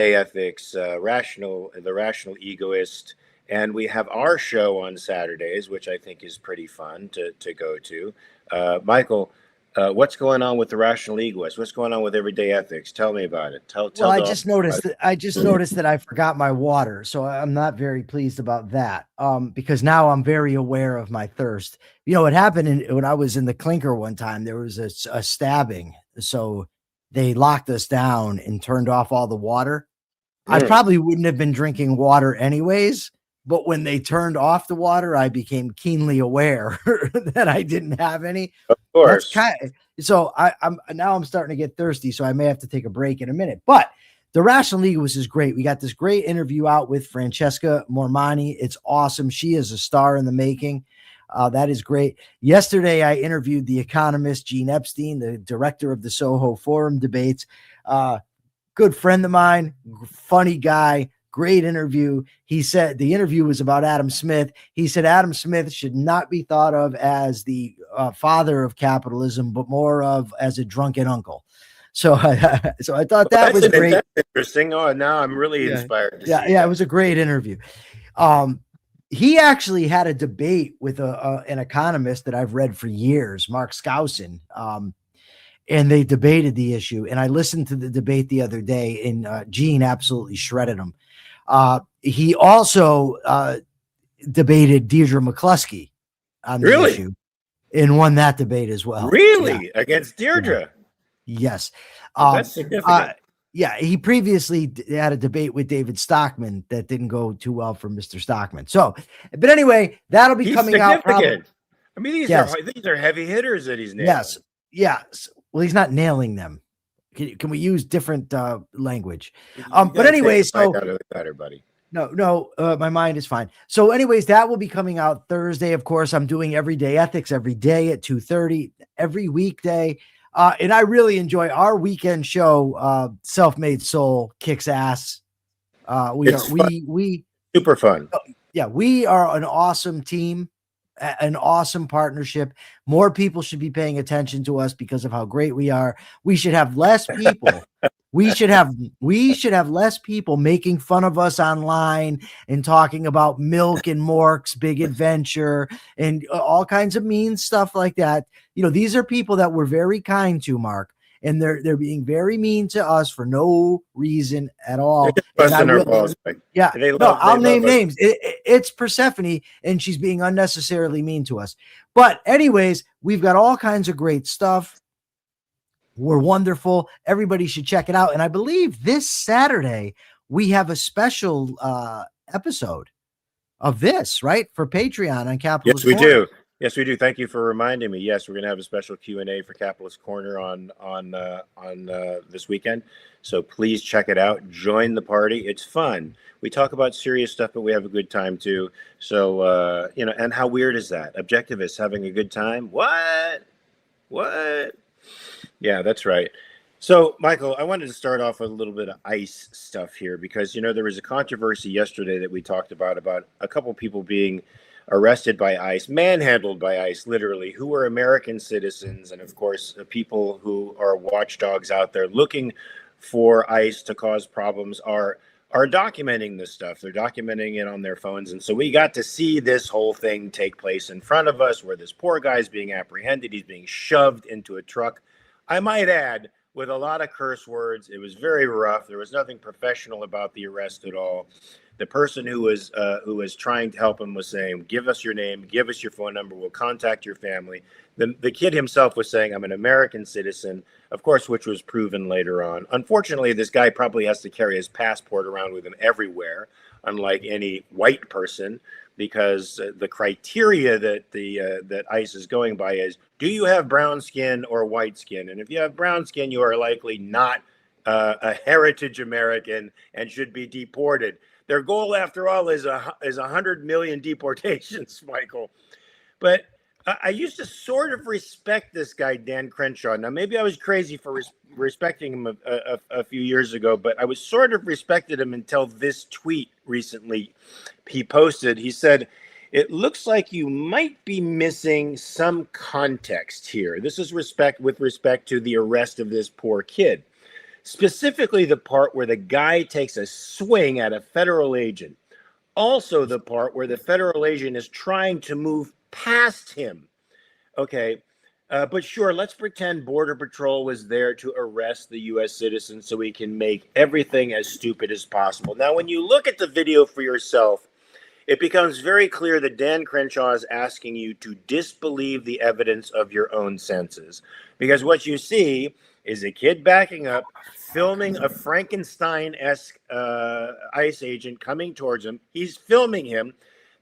Ethics, the rational egoist, and we have our show on Saturdays, which I think is pretty fun to go to. Michael, what's going on with the rational egoist? What's going on with Everyday Ethics? Tell me about it. Tell Well, the I just noticed that I forgot my water, so I'm not very pleased about that. Because now I'm very aware of my thirst. You know, what happened when I was in the clinker one time, there was a stabbing, so they locked us down and turned off all the water. I probably wouldn't have been drinking water anyways, but when they turned off the water, I became keenly aware that I didn't have any. Of That's course. kind of, so I'm starting to get thirsty, so I may have to take a break in a minute. But the Rational Egoist is great. We got this great interview out with Francesca Mormani. It's awesome. She is a star in the making. That is great. Yesterday, I interviewed the economist Gene Epstein, the director of the Soho Forum debates. Good friend of mine, funny guy, great interview. He said the interview was about Adam Smith. He said Adam Smith should not be thought of as the father of capitalism, but more of as a drunken uncle. So, so I thought that was great. That's interesting. Oh, now I'm really inspired. It was a great interview. He actually had a debate with an economist that I've read for years, Mark Skousen. And they debated the issue. And I listened to the debate the other day, and Gene absolutely shredded him. He also debated Deirdre McCluskey on the issue and won that debate as well. Really? Yeah. Against Deirdre? Yes. That's significant. He previously had a debate with David Stockman that didn't go too well for Mr. Stockman. So, but anyway, that'll be coming out. I mean, these are heavy hitters that he's nailing. Yes. Well, he's not nailing them. Can we use different language? But anyway, so better, buddy. No, my mind is fine. So, anyways, that will be coming out Thursday. Of course, I'm doing Everyday Ethics every day at 2:30 every weekday, and I really enjoy our weekend show. Self-Made Soul kicks ass. We super fun. Yeah, we are an awesome team. An awesome partnership. More people should be paying attention to us because of how great we are. We should have less people. we should have less people making fun of us online and talking about Milk and Mork's Big Adventure and all kinds of mean stuff like that. You know, these are people that we're very kind to, Mark, and they're being very mean to us for no reason at all. I'll name names. It's Persephone, and she's being unnecessarily mean to us. But anyways, we've got all kinds of great stuff. We're wonderful. Everybody should check it out. And I believe this Saturday we have a special episode of this, right, for Patreon on Capitalist Corner. Yes, we do. Yes, we do. Thank you for reminding me. Yes, we're going to have a special Q&A for Capitalist Corner on this weekend. So please check it out. Join the party. It's fun. We talk about serious stuff, but we have a good time too. So, and how weird is that? Objectivists having a good time? What? Yeah, that's right. So, Michael, I wanted to start off with a little bit of ICE stuff here because, there was a controversy yesterday that we talked about a couple people being arrested by ICE, manhandled by ICE, literally, who are American citizens. And of course, people who are watchdogs out there looking for ICE to cause problems are documenting this stuff. They're documenting it on their phones. And so we got to see this whole thing take place in front of us where this poor guy's being apprehended. He's being shoved into a truck. I might add, with a lot of curse words. It was very rough. There was nothing professional about the arrest at all. The person who was trying to help him was saying, "Give us your name, give us your phone number, we'll contact your family." The kid himself was saying, "I'm an American citizen," of course, which was proven later on. Unfortunately, this guy probably has to carry his passport around with him everywhere, unlike any white person, because the criteria that ICE is going by is, do you have brown skin or white skin? And if you have brown skin, you are likely not a heritage American and should be deported. Their goal, after all, is 100 million deportations, Michael. But I used to sort of respect this guy, Dan Crenshaw. Now, maybe I was crazy for respecting him a few years ago, but I was sort of respected him until this tweet recently he posted. He said, "It looks like you might be missing some context here. This is with respect to the arrest of this poor kid." Specifically, the part where the guy takes a swing at a federal agent. Also, the part where the federal agent is trying to move past him. Okay. But sure, let's pretend Border Patrol was there to arrest the U.S. citizen so we can make everything as stupid as possible. Now, when you look at the video for yourself, it becomes very clear that Dan Crenshaw is asking you to disbelieve the evidence of your own senses. Because what you see is a kid backing up, filming a Frankenstein-esque ICE agent coming towards him. He's filming him.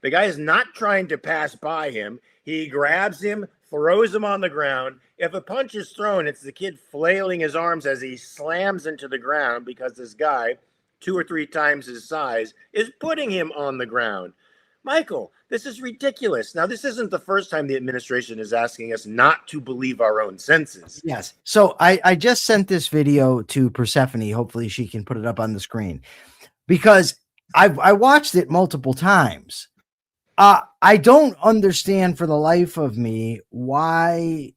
The guy is not trying to pass by him. He grabs him, throws him on the ground. If a punch is thrown, it's the kid flailing his arms as he slams into the ground because this guy, 2 or 3 times his size, is putting him on the ground. Michael, this is ridiculous. Now, this isn't the first time the administration is asking us not to believe our own senses. Yes. So I just sent this video to Persephone. Hopefully she can put it up on the screen because I watched it multiple times. I don't understand for the life of me why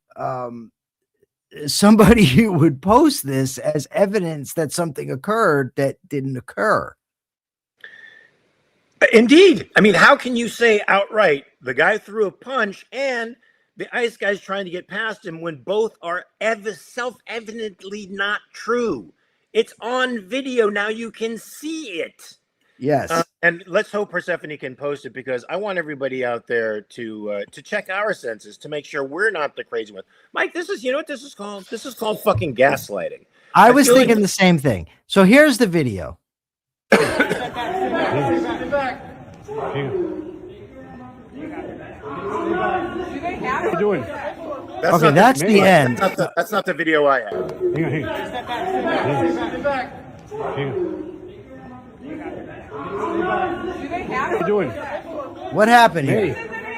somebody would post this as evidence that something occurred that didn't occur. Indeed. I mean, how can you say outright the guy threw a punch and the ICE guy's trying to get past him when both are self-evidently not true? It's on video now. You can see it. Yes. And let's hope Persephone can post it because I want everybody out there to check our senses to make sure we're not the crazy one. Mike, this is, you know what this is called? This is called fucking gaslighting. I was thinking the same thing. So here's the video. What are you doing? That's the end. That's not the video I have. Hang on. What are you doing? What happened here?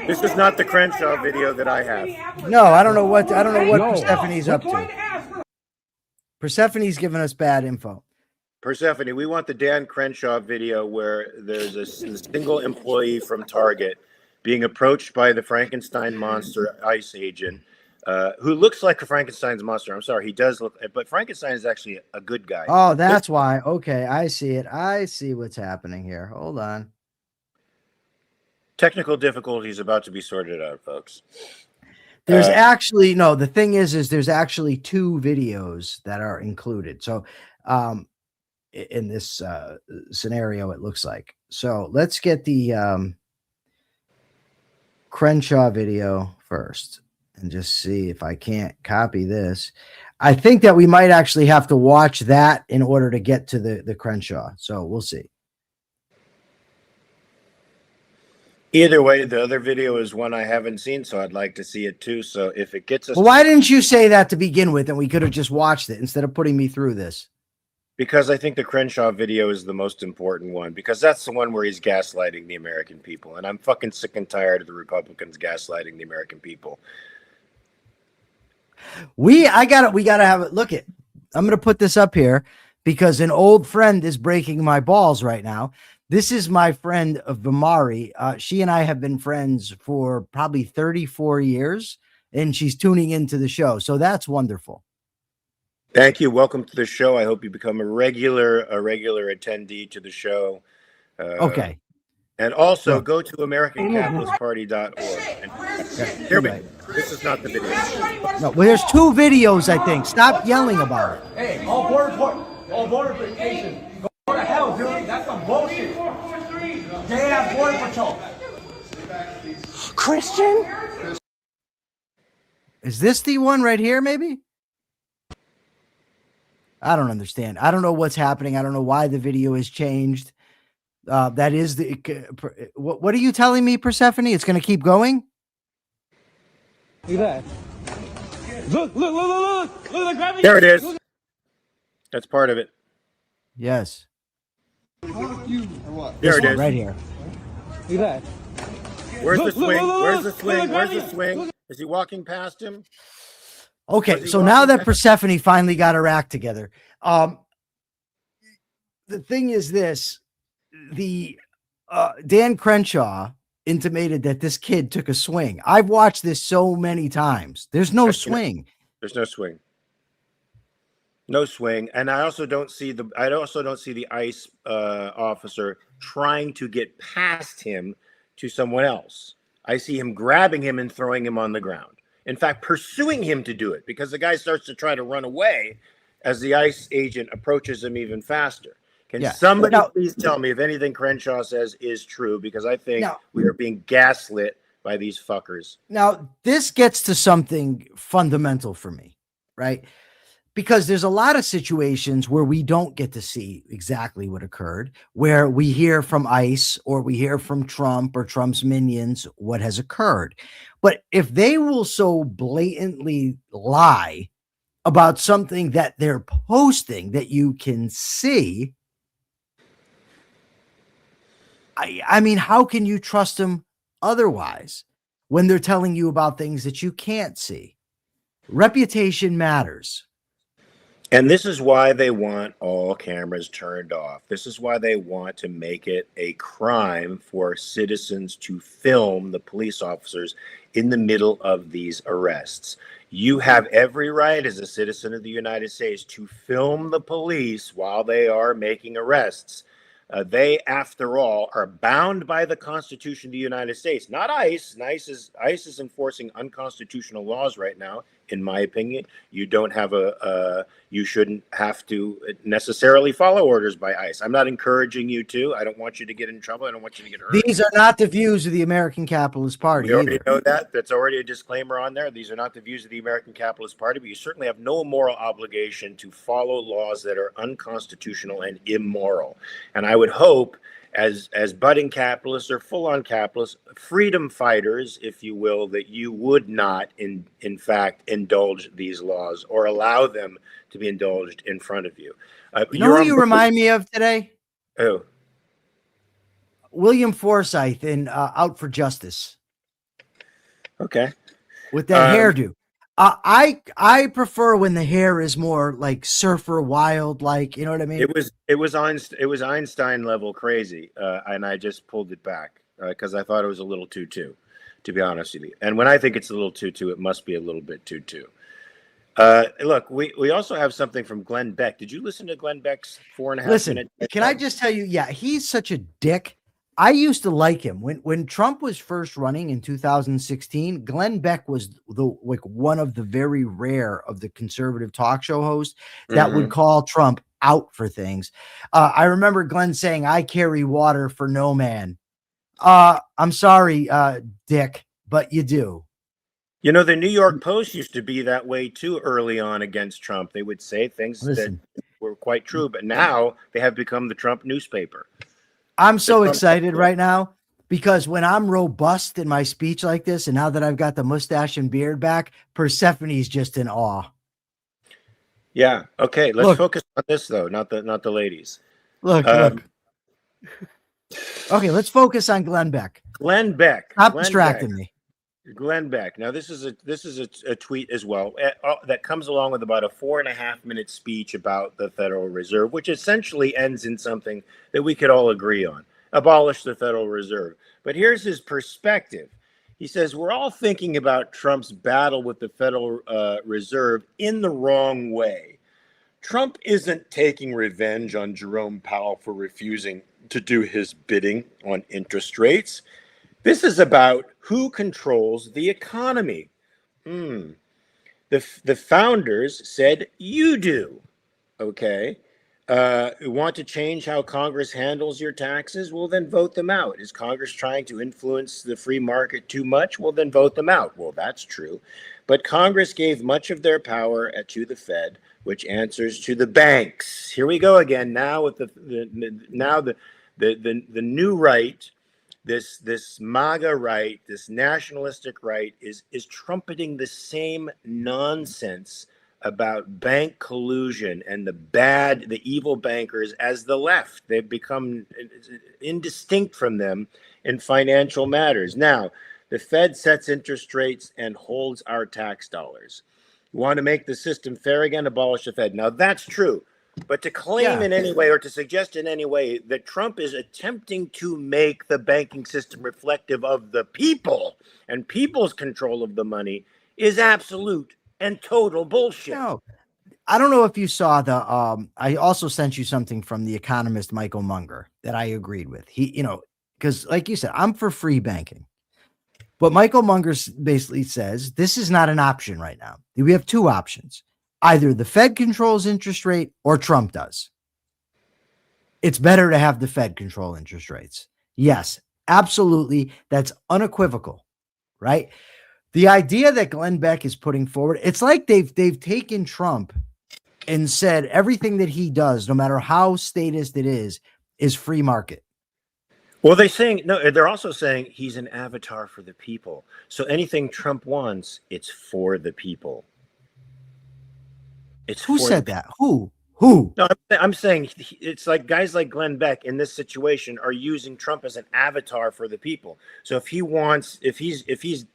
This is not the Crenshaw video that I have. No, I don't know what Persephone's up to. Persephone's giving us bad info. Persephone, we want the Dan Crenshaw video where there's a single employee from Target being approached by the Frankenstein monster ICE agent, who looks like a Frankenstein's monster. I'm sorry, he does look, but Frankenstein is actually a good guy. Oh, that's why. Okay, I see it. I see what's happening here. Hold on. Technical difficulties about to be sorted out, folks. There's actually, no, the thing is there's actually 2 videos that are included. So, in this scenario, it looks like. So let's get the Crenshaw video first and just see if I can't copy this. I think that we might actually have to watch that in order to get to the Crenshaw. So we'll see. Either way, the other video is one I haven't seen, so I'd like to see it too. So if it gets us, well, why didn't you say that to begin with, and we could have just watched it instead of putting me through this? Because I think the Crenshaw video is the most important one, because that's the one where he's gaslighting the American people, and I'm fucking sick and tired of the Republicans gaslighting the American people. We gotta have it. Look it. I'm gonna put this up here because an old friend is breaking my balls right now. This is my friend of Vamari. She and I have been friends for probably 34 years, and she's tuning into the show. So that's wonderful. Thank you. Welcome to the show. I hope you become a regular attendee to the show. Okay. And also go to AmericanCapitalistParty.org. Hear me. This is not the video. No, well, there's 2 videos, I think. Stop yelling about it. Hey, all border vacations. Go to hell, dude. That's some bullshit. Damn border patrol. Christian? Is this the one right here, maybe? I don't understand. I don't know what's happening. I don't know why the video has changed. That is the. What are you telling me, Persephone? It's going to keep going? Look at that. Look, There it is. That's part of it. Yes. There it is. Right here. Look at that. Where's the swing? Where's the swing? Where's the swing? Is he walking past him? Okay, so now that Persephone finally got her act together, the thing is this: the Dan Crenshaw intimated that this kid took a swing. I've watched this so many times. There's no swing. There's no swing. No swing, and I also don't see the ICE officer trying to get past him to someone else. I see him grabbing him and throwing him on the ground. In fact, pursuing him to do it because the guy starts to try to run away as the ICE agent approaches him even faster. Can Yeah. somebody Now, please tell me if anything Crenshaw says is true? Because I think now, we are being gaslit by these fuckers. now this gets to something fundamental for me, right? Because there's a lot of situations where we don't get to see exactly what occurred, where we hear from ICE or we hear from Trump or Trump's minions what has occurred. But if they will so blatantly lie about something that they're posting that you can see, I mean, how can you trust them otherwise when they're telling you about things that you can't see? Reputation matters. And this is why they want all cameras turned off. This is why they want to make it a crime for citizens to film the police officers in the middle of these arrests. You have every right as a citizen of the United States to film the police while they are making arrests. They, after all, are bound by the Constitution of the United States, not ICE. ICE is enforcing unconstitutional laws right now, in my opinion. You don't have you shouldn't have to necessarily follow orders by ICE. I'm not encouraging you to. I don't want you to get in trouble. I don't want you to get hurt. These are not the views of the American Capitalist Party. We already either. know that. That's already a disclaimer on there. These are not the views of the American Capitalist Party, but you certainly have no moral obligation to follow laws that are unconstitutional and immoral. And I would hope, as budding capitalists or full-on capitalists, freedom fighters, if you will, that you would not, in fact, indulge these laws or allow them to be indulged in front of you. You know who you remind me of today? Who? William Forsythe in Out for Justice. Okay. With that hairdo. I prefer when the hair is more like surfer wild, like, you know what I mean? It was Einstein level crazy, and I just pulled it back because I thought it was a little too, to be honest with you. And when I think it's a little too, it must be a little bit too. Look, we also have something from Glenn Beck. Did you listen to Glenn Beck's 4.5 minute? Can I just tell you? Yeah, he's such a dick. I used to like him when Trump was first running in 2016. Glenn Beck was one of the very rare of the conservative talk show hosts that would call Trump out for things. I remember Glenn saying, "I carry water for no man." I'm sorry, Dick, but you do. You know, the New York Post used to be that way too early on against Trump. They would say things that were quite true, but now they have become the Trump newspaper. I'm so excited right now because when I'm robust in my speech like this, and now that I've got the mustache and beard back, Persephone's just in awe. Yeah. Okay. Let's focus on this though, not the ladies. Look. Okay, let's focus on Glenn Beck. Glenn Beck. Stop distracting me. Glenn Beck. Now, this is a tweet as well that comes along with about a 4.5 minute speech about the Federal Reserve, which essentially ends in something that we could all agree on: abolish the Federal Reserve. But here's his perspective. He says, we're all thinking about Trump's battle with the Federal Reserve in the wrong way. Trump isn't taking revenge on Jerome Powell for refusing to do his bidding on interest rates. This is about who controls the economy. The founders said, you do. Okay. You want to change how Congress handles your taxes? Well, then vote them out. Is Congress trying to influence the free market too much? Well, then vote them out. Well, that's true. But Congress gave much of their power to the Fed, which answers to the banks. Here we go again. Now with the new right. This MAGA right, this nationalistic right is trumpeting the same nonsense about bank collusion and the evil bankers as the left. They've become indistinct from them in financial matters. Now, the Fed sets interest rates and holds our tax dollars. You want to make the system fair again? Abolish the Fed. Now, that's true. But to claim in any way or to suggest in any way that Trump is attempting to make the banking system reflective of the people and people's control of the money is absolute and total bullshit. No, I don't know if you saw the I also sent you something from the economist Michael Munger that I agreed with. He, because like you said, I'm for free banking. But Michael Munger basically says this is not an option right now. We have two options. Either the Fed controls interest rate or Trump does. It's better to have the Fed control interest rates. Yes, absolutely. That's unequivocal, right? The idea that Glenn Beck is putting forward, it's like they've taken Trump and said everything that he does, no matter how statist it is free market. Well, they're also saying he's an avatar for the people. So anything Trump wants, it's for the people. Who said that? Who? No, I'm saying it's like guys like Glenn Beck in this situation are using Trump as an avatar for the people. So if he's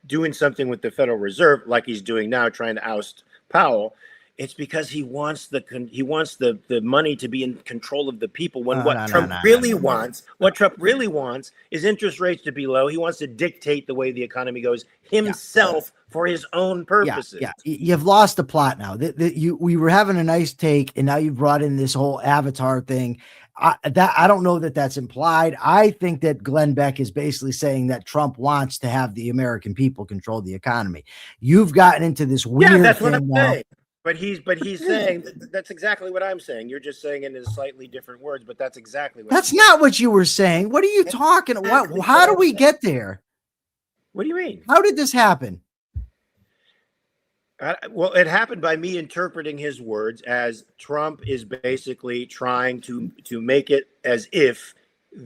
doing something with the Federal Reserve, like he's doing now, trying to oust Powell, it's because he wants the money to be in control of the people. When what Trump really wants is interest rates to be low. He wants to dictate the way the economy goes himself for his own purposes. Yeah. You've lost the plot now. We were having a nice take, and now you brought in this whole avatar thing. I don't know that that's implied. I think that Glenn Beck is basically saying that Trump wants to have the American people control the economy. You've gotten into this weird thing. That's what I'm saying. But he's saying that's exactly what I'm saying. You're just saying it in slightly different words, but that's exactly what. That's not what you were saying. What are you talking about? How do we get there? What do you mean? How did this happen? Well, it happened by me interpreting his words as Trump is basically trying to make it as if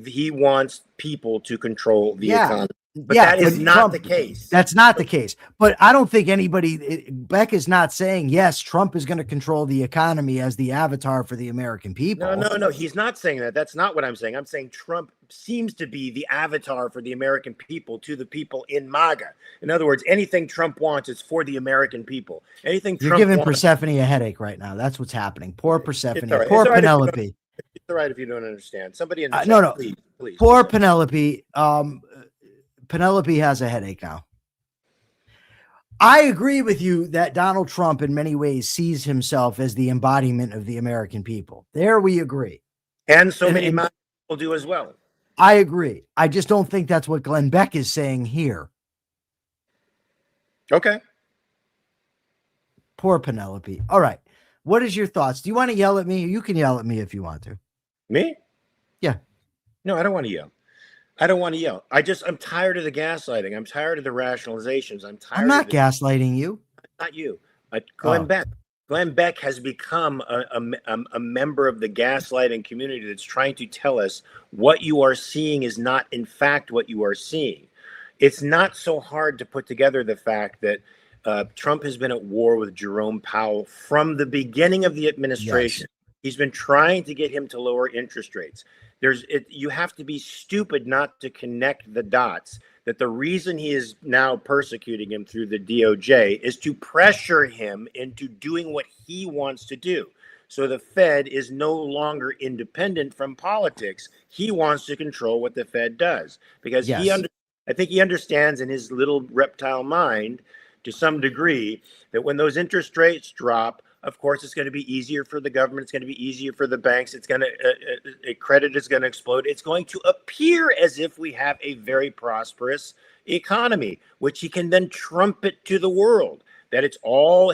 he wants people to control the economy. But that is not the case. That's not the case. But I don't think Beck is not saying, yes, Trump is going to control the economy as the avatar for the American people. No. He's not saying that. That's not what I'm saying. I'm saying Trump seems to be the avatar for the American people to the people in MAGA. In other words, anything Trump wants is for the American people. Anything You're giving Persephone a headache right now. That's what's happening. Poor Persephone. Poor Penelope. It's all right if you don't understand. Somebody in the chat, please. Poor Penelope. Penelope has a headache now. I agree with you that Donald Trump in many ways sees himself as the embodiment of the American people. There we agree. And many people do as well. I agree. I just don't think that's what Glenn Beck is saying here. Okay. Poor Penelope. All right. What is your thoughts? Do you want to yell at me? You can yell at me if you want to. Me? Yeah. No, I don't want to yell. I'm tired of the gaslighting. I'm tired of the rationalizations. I'm not gaslighting you. Not you. Glenn Beck. Glenn Beck has become a member of the gaslighting community that's trying to tell us what you are seeing is not, in fact, what you are seeing. It's not so hard to put together the fact that Trump has been at war with Jerome Powell from the beginning of the administration. Yes. He's been trying to get him to lower interest rates. You have to be stupid not to connect the dots that the reason he is now persecuting him through the DOJ is to pressure him into doing what he wants to do. So the Fed is no longer independent from politics. He wants to control what the Fed does because I think he understands in his little reptile mind to some degree that when those interest rates drop, of course, it's going to be easier for the government. It's going to be easier for the banks. It's going to credit is going to explode. It's going to appear as if we have a very prosperous economy, which he can then trumpet to the world that it's all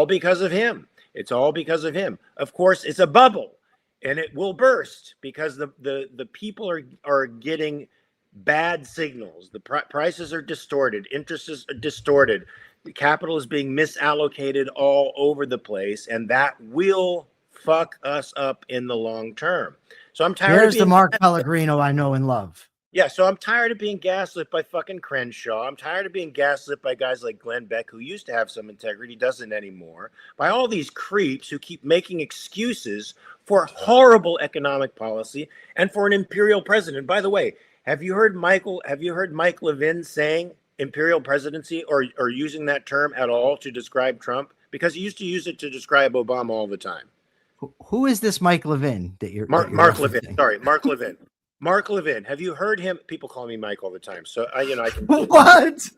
because of him. It's all because of him. Of course, it's a bubble, and it will burst because the people are getting bad signals. The prices are distorted. Interest is distorted. The capital is being misallocated all over the place, and that will fuck us up in the long term. So I'm tired. There's the Mark Pellegrino I know and love. Yeah, so I'm tired of being gaslit by fucking Crenshaw. I'm tired of being gaslit by guys like Glenn Beck, who used to have some integrity, doesn't anymore. By all these creeps who keep making excuses for horrible economic policy and for an imperial president. By the way, have you heard Mike Levin saying imperial presidency or using that term at all to describe Trump? Because he used to use it to describe Obama all the time. Who is this Mike Levin that you're Mark Levin? Sorry, Mark Levin. Mark Levin, have you heard him? People call me Mike all the time, so I can. What?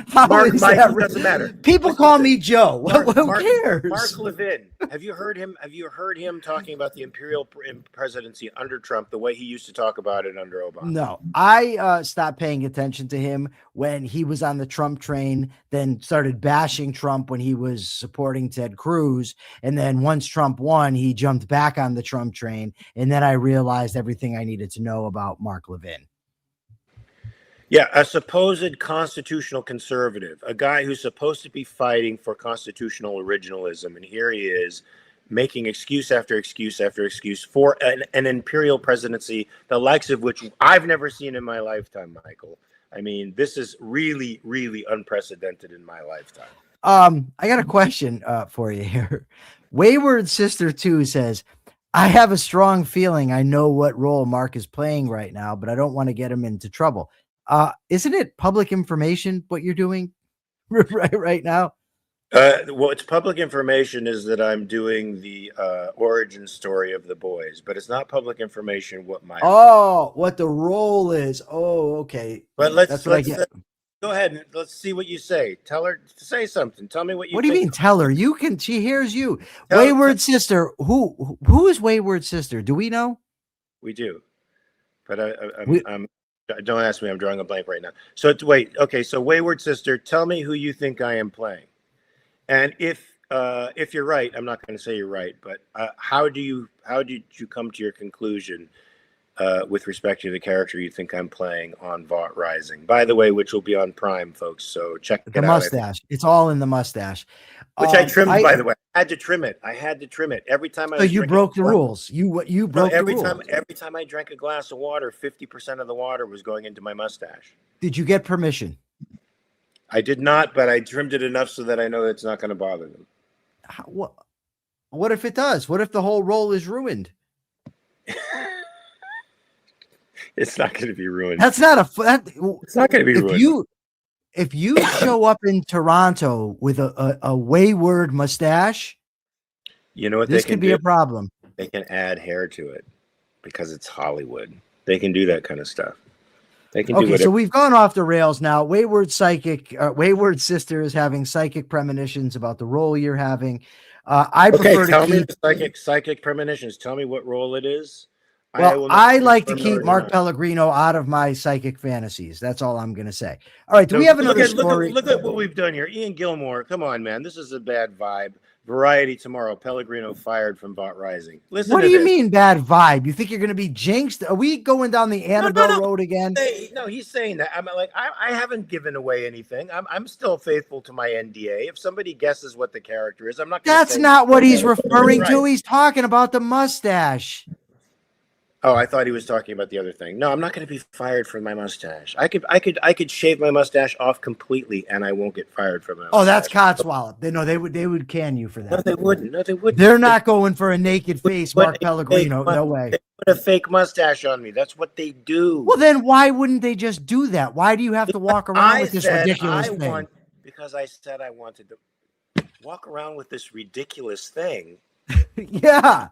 How is Mike, that? it doesn't matter. People call me Joe. Who cares? Mark Levin, have you heard him talking about the imperial presidency under Trump the way he used to talk about it under Obama? No, I stopped paying attention to him when he was on the Trump train, then started bashing Trump when he was supporting Ted Cruz. And then once Trump won, he jumped back on the Trump train. And then I realized everything I needed to know about Mark Levin. Yeah, a supposed constitutional conservative, a guy who's supposed to be fighting for constitutional originalism. And here he is making excuse after excuse after excuse for an imperial presidency, the likes of which I've never seen in my lifetime, Michael. I mean, this is really, really unprecedented in my lifetime. I got a question for you here. Wayward Sister 2 says, I have a strong feeling I know what role Mark is playing right now, but I don't want to get him into trouble. Isn't it public information what you're doing right now? Well, it's public information is that I'm doing the origin story of the boys, but it's not public information what my what the role is. Oh, okay. But That's what I get. Go ahead and let's see what you say. Tell her to say something. Tell me what you. What do you mean? Tell her. She hears you. Wayward Sister. Who is Wayward Sister? Do we know? We do, but I'm. Don't ask me. I'm drawing a blank right now. So wait. Okay. So Wayward Sister, tell me who you think I am playing, and if you're right, I'm not going to say you're right, but how did you come to your conclusion with respect to the character you think I'm playing on Vought Rising? By the way, which will be on Prime, folks. So check it out. The mustache. It's all in the mustache. Which I trimmed, by the way. I had to trim it. Every time I. So you broke the rules. You broke the rules. Every time I drank a glass of water, 50% of the water was going into my mustache. Did you get permission? I did not, but I trimmed it enough so that I know it's not going to bother them. What if it does? What if the whole role is ruined? It's not going to be ruined. That's not it's not going to be ruined. If you show up in Toronto with a wayward mustache, you know what this could be a problem. They can add hair to it because it's Hollywood. They can do that kind of stuff. They can do whatever. So we've gone off the rails now. Wayward Sister is having psychic premonitions about the role you're having. I prefer tell me the psychic premonitions. Tell me what role it is. Well, I like to keep Mark Pellegrino out of my psychic fantasies. That's all I'm going to say. All right. Do we have another story? Look at what we've done here. Ian Gilmore. Come on, man. This is a bad vibe. Variety tomorrow. Pellegrino fired from Vought Rising. Listen. What do you mean bad vibe? You think you're going to be jinxed? Are we going down the Annabelle road again? No, he's saying that. I'm like, I haven't given away anything. I'm still faithful to my NDA. If somebody guesses what the character is, I'm not. That's not what he's referring to. He's talking about the mustache. Oh, I thought he was talking about the other thing. No, I'm not going to be fired from my mustache. I could shave my mustache off completely, and I won't get fired from it. Oh, that's Cotswallop. They would can you for that. No, they wouldn't. They're not going for a naked face, Mark Pellegrino. No way. They put a fake mustache on me. That's what they do. Well, then why wouldn't they just do that? Why do you have to walk around with this ridiculous thing? Because I said I wanted to walk around with this ridiculous thing. Yeah.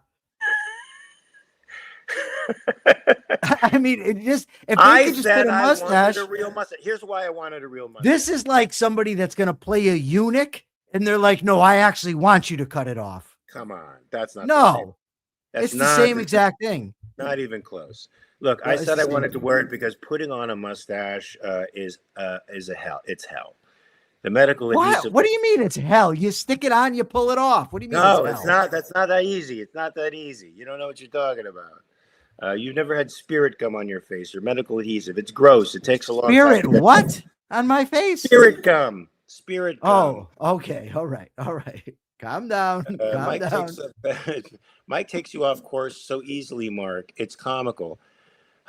I mean, if they could just put a mustache. A real mustache. Here's why I wanted a real mustache. This is like somebody that's going to play a eunuch, and they're like, "No, I actually want you to cut it off." Come on, that's not. No, it's the same exact thing. Not even close. Look, I said I wanted to wear it because putting on a mustache is a hell. It's hell. The medical adhesive. What do you mean it's hell? You stick it on, you pull it off. What do you mean? No, it's not. That's not that easy. It's not that easy. You don't know what you're talking about. You've never had spirit gum on your face or medical adhesive. It's gross. It takes a long time. Spirit what? On my face? Spirit gum. Spirit gum. Oh, okay. All right. Calm down. Calm down. Mike takes you off course so easily, Mark. It's comical.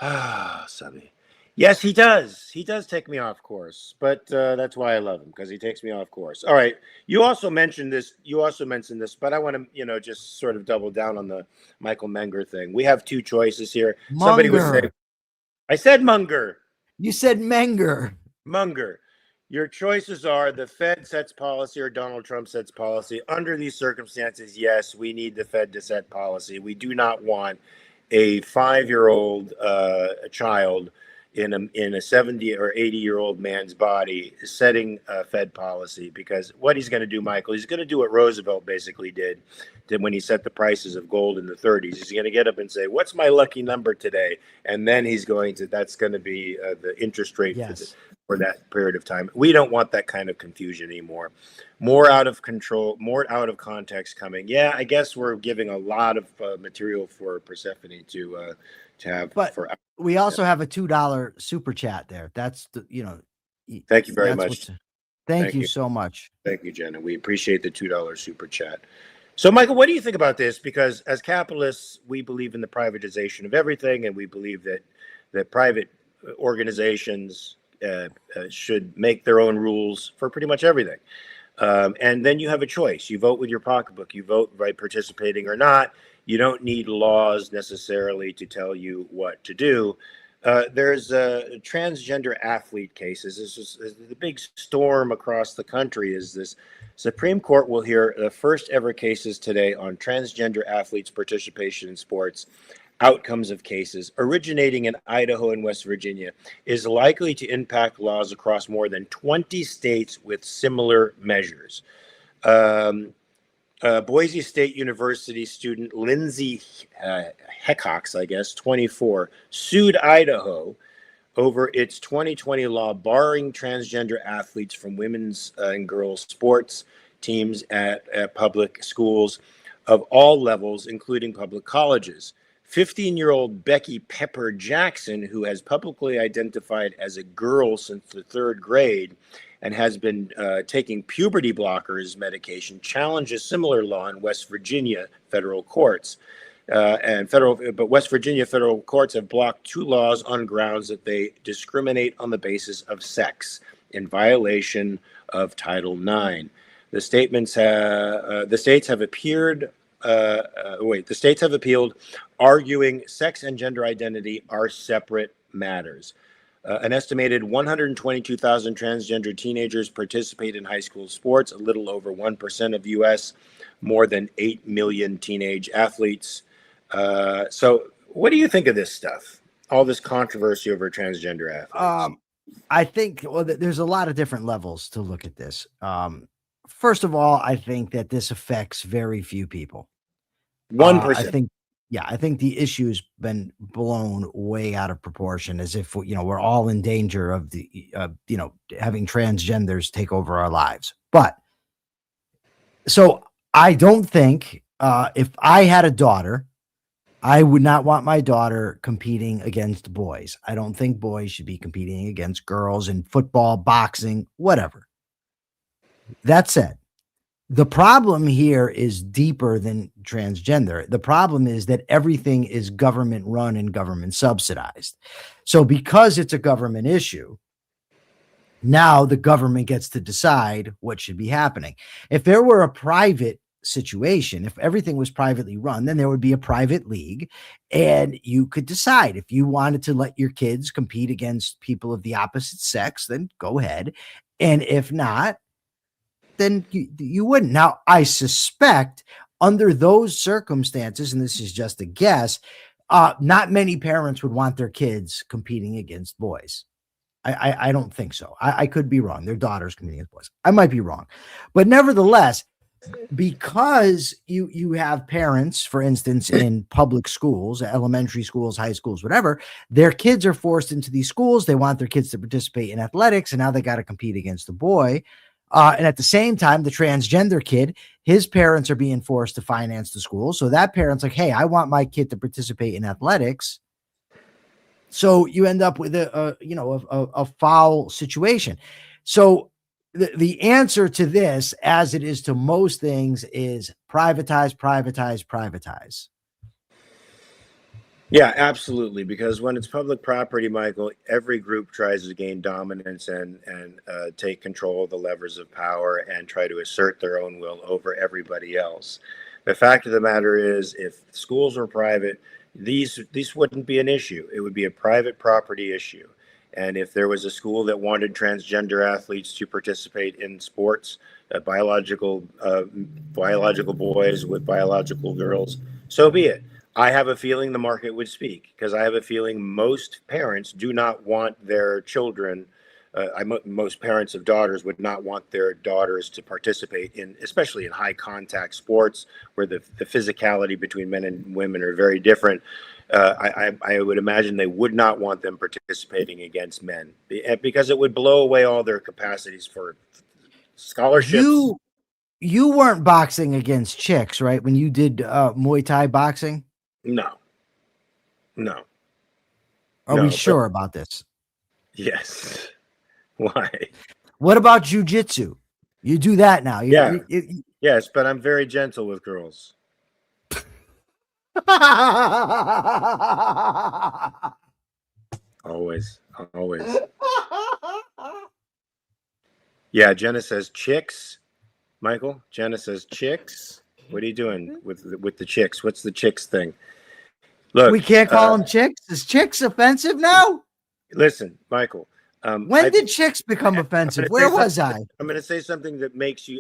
Ah, Subby. Yes, he does. He does take me off course, but that's why I love him, because he takes me off course. All right. You also mentioned this, but I want to, just sort of double down on the Michael Menger thing. We have two choices here. Munger. Somebody would say, I said Munger. You said Menger. Munger. Your choices are the Fed sets policy or Donald Trump sets policy. Under these circumstances, yes, we need the Fed to set policy. We do not want a 5-year-old child in a 70 or 80-year-old man's body setting a Fed policy, because what he's going to do, Michael, he's going to do what Roosevelt basically did when he set the prices of gold in the 30s. He's going to get up and say, what's my lucky number today? And then that's going to be the interest rate for that period of time. We don't want that kind of confusion anymore. More out of control, more out of context coming. Yeah, I guess we're giving a lot of material for Persephone to have. But we also have a $2 super chat there. That's Thank you very much. Thank you so much. Thank you, Jenna. We appreciate the $2 super chat. So, Michael, what do you think about this? Because as capitalists, we believe in the privatization of everything, and we believe that private organizations should make their own rules for pretty much everything. And then you have a choice. You vote with your pocketbook. You vote by participating or not. You don't need laws necessarily to tell you what to do. There's transgender athlete cases. This is the big storm across the country. Is this Supreme Court will hear the first ever cases today on transgender athletes' participation in sports. Outcomes of cases originating in Idaho and West Virginia is likely to impact laws across more than 20 states with similar measures. Boise State University student Lindsay Heckox, 24, sued Idaho over its 2020 law barring transgender athletes from women's and girls sports teams at public schools of all levels, including public colleges. 15-year-old Becky Pepper Jackson, who has publicly identified as a girl since the 3rd grade and has been taking puberty blockers medication, challenged a similar law in West Virginia federal courts. But West Virginia federal courts have blocked 2 laws on grounds that they discriminate on the basis of sex in violation of Title IX. The states have appealed, arguing sex and gender identity are separate matters. An estimated 122,000 transgender teenagers participate in high school sports, a little over 1% of U.S., more than 8 million teenage athletes. So what do you think of this stuff? All this controversy over transgender athletes? I think, there's a lot of different levels to look at this. First of all, I think that this affects very few people. 1%. I think the issue's been blown way out of proportion, as if, we're all in danger of having transgenders take over our lives. But so I don't think, if I had a daughter, I would not want my daughter competing against boys. I don't think boys should be competing against girls in football, boxing, whatever. That said, the problem here is deeper than transgender. The problem is that everything is government run and government subsidized. So because it's a government issue, now the government gets to decide what should be happening. If there were a private situation, if everything was privately run, then there would be a private league and you could decide if you wanted to let your kids compete against people of the opposite sex, then go ahead. And if not, then you wouldn't. Now, I suspect under those circumstances, and this is just a guess, not many parents would want their kids competing against boys. I don't think so. I could be wrong. Their daughters competing against boys. I might be wrong. But nevertheless, because you have parents, for instance, in public schools, elementary schools, high schools, whatever, their kids are forced into these schools. They want their kids to participate in athletics, and now they got to compete against the boy. And at the same time, the transgender kid, his parents are being forced to finance the school. So that parent's like, hey, I want my kid to participate in athletics. So you end up with a foul situation. So the answer to this, as it is to most things, is privatize, privatize, privatize. Yeah, absolutely. Because when it's public property, Michael, every group tries to gain dominance and take control of the levers of power and try to assert their own will over everybody else. The fact of the matter is, if schools were private, these wouldn't be an issue. It would be a private property issue. And if there was a school that wanted transgender athletes to participate in sports, biological boys with biological girls, so be it. I have a feeling the market would speak, because I have a feeling most parents do not want their children. Most parents of daughters would not want their daughters to participate in, especially in high contact sports where the physicality between men and women are very different. I would imagine they would not want them participating against men, because it would blow away all their capacities for scholarships. You weren't boxing against chicks, right? When you did Muay Thai boxing? No. Are we sure about this? Yes. Why? What about jujitsu? You do that now. Yes, but I'm very gentle with girls. Always. Yeah, Jenna says chicks. Michael, Jenna says chicks. What are you doing with the chicks? What's the chicks thing? Look, we can't call them chicks. Is chicks offensive now? Listen, Michael. When did chicks become offensive? Where was I? I'm going to say something that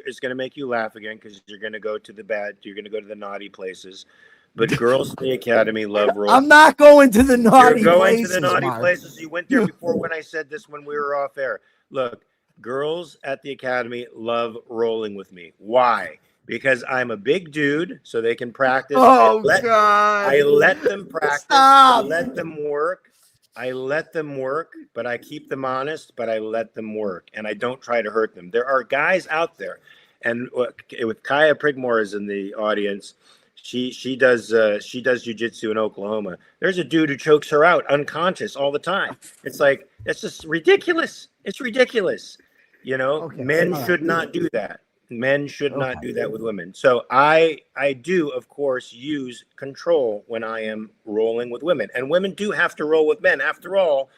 is going to make you laugh again, because you're going to go to the bad, you're going to go to the naughty places. But girls in the academy love rolling. I'm not going to the naughty places. You're going to the naughty places. You went there before when I said this when we were off air. Look, girls at the academy love rolling with me. Why? Because I'm a big dude, so they can practice. God. I let them practice. Stop. I let them work, but I keep them honest, but I let them work, and I don't try to hurt them. There are guys out there, and with Kaya Prigmore is in the audience. She does jujitsu in Oklahoma. There's a dude who chokes her out unconscious all the time. It's like, that's just ridiculous. It's ridiculous. Men should not do that. Men should not do that with women. So I do, of course, use control when I am rolling with women. And women do have to roll with men. After all,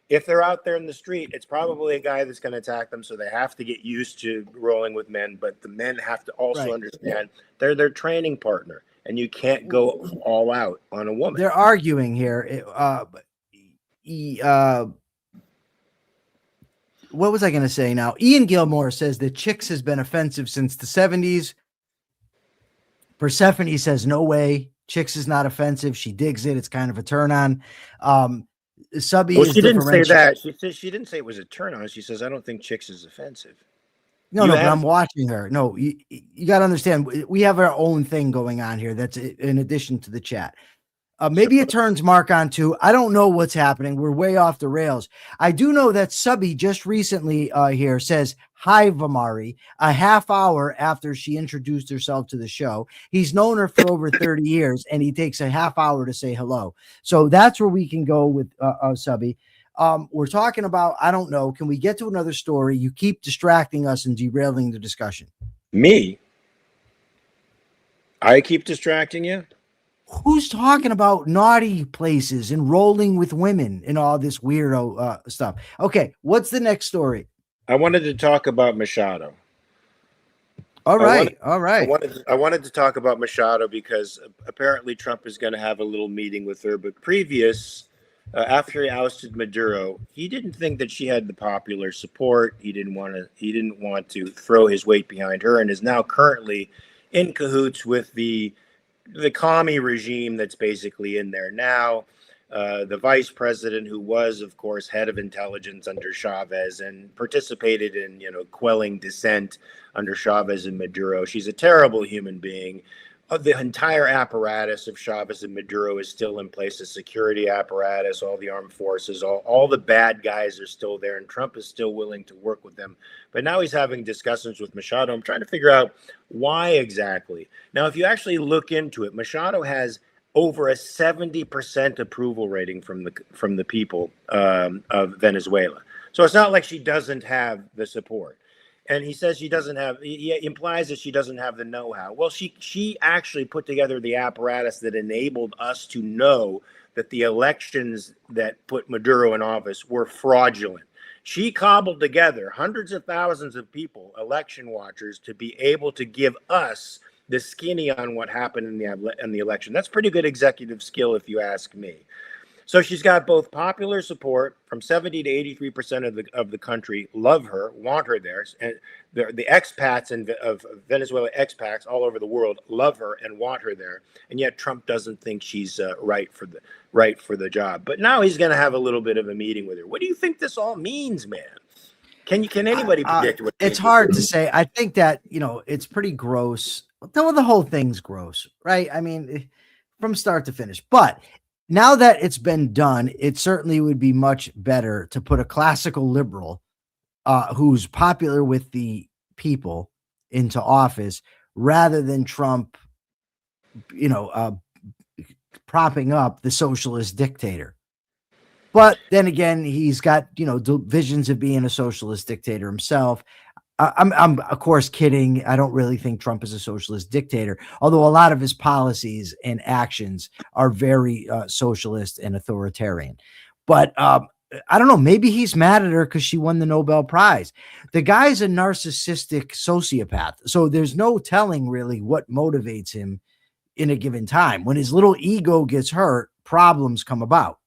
if they're out there in the street, it's probably a guy that's going to attack them. So they have to get used to rolling with men. But the men have to also understand they're their training partner. And you can't go all out on a woman. They're arguing here. What was I going to say now? Ian Gilmore says that chicks has been offensive since the 70s. Persephone says, no way. Chicks is not offensive. She digs it. It's kind of a turn on. Subby she didn't say that. She didn't say it was a turn on. She says, I don't think chicks is offensive. No, but I'm watching her. No, you got to understand. We have our own thing going on here. That's in addition to the chat. Maybe it turns Mark on too. I don't know what's happening. We're way off the rails. I do know that Subby just recently here says, hi, Vamari, a half hour after she introduced herself to the show. He's known her for over 30 years, and he takes a half hour to say hello. So that's where we can go with Subby. We're talking about, I don't know, can we get to another story? You keep distracting us and derailing the discussion. Me? I keep distracting you? Who's talking about naughty places and rolling with women and all this weirdo stuff? Okay, what's the next story? I wanted to talk about Machado. All right. I wanted to talk about Machado because apparently Trump is going to have a little meeting with her. But after he ousted Maduro, he didn't think that she had the popular support. He didn't want to throw his weight behind her, and is now currently in cahoots with the commie regime that's basically in there now. The vice president, who was, of course, head of intelligence under Chavez and participated in, quelling dissent under Chavez and Maduro. She's a terrible human being. The entire apparatus of Chavez and Maduro is still in place. The security apparatus, all the armed forces, all the bad guys are still there, and Trump is still willing to work with them. But now he's having discussions with Machado. I'm trying to figure out why exactly. Now, if you actually look into it, Machado has over a 70% approval rating from the people of Venezuela. So it's not like she doesn't have the support. And he says he implies that she doesn't have the know-how. Well, she actually put together the apparatus that enabled us to know that the elections that put Maduro in office were fraudulent. She cobbled together hundreds of thousands of people, election watchers, to be able to give us the skinny on what happened in the election. That's pretty good executive skill, if you ask me. So she's got both popular support from 70 to 83% of the country love her, want her there, and the expats of Venezuela expats all over the world love her and want her there, and yet Trump doesn't think she's right for the job. But now he's going to have a little bit of a meeting with her. What do you think this all means, man? Can anybody predict what it's hard to say? I think that, it's pretty gross. The whole thing's gross, right? I mean, from start to finish. But now that it's been done, it certainly would be much better to put a classical liberal who's popular with the people into office rather than Trump, propping up the socialist dictator. But then again, he's got, visions of being a socialist dictator himself. I'm of course kidding. I don't really think Trump is a socialist dictator, although a lot of his policies and actions are very socialist and authoritarian. But I don't know. Maybe he's mad at her because she won the Nobel Prize. The guy's a narcissistic sociopath, so there's no telling really what motivates him in a given time. When his little ego gets hurt, problems come about.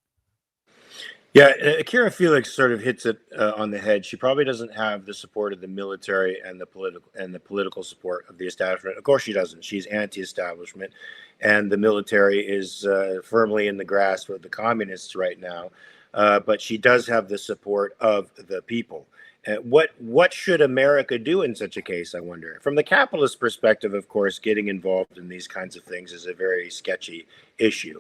Yeah, Akira Felix sort of hits it on the head. She probably doesn't have the support of the military and the political support of the establishment. Of course, she doesn't. She's anti-establishment, and the military is firmly in the grasp of the communists right now. But she does have the support of the people. What should America do in such a case, I wonder? From the capitalist perspective, of course, getting involved in these kinds of things is a very sketchy issue.